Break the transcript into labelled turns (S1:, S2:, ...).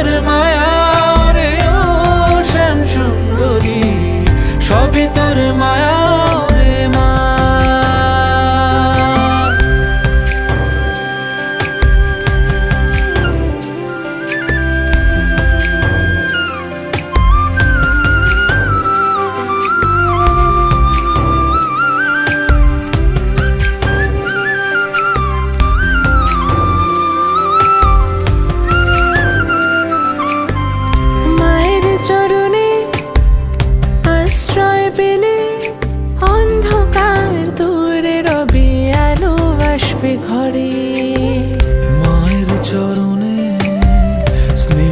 S1: তোর মায়া রে ও শ্যাম সুন্দরী, সবই তোর মায়া রে মা।
S2: মায়ের চরণে আশ্রয় পেলে অন্ধকার দূরে রবে, আলো আসবে ঘরে।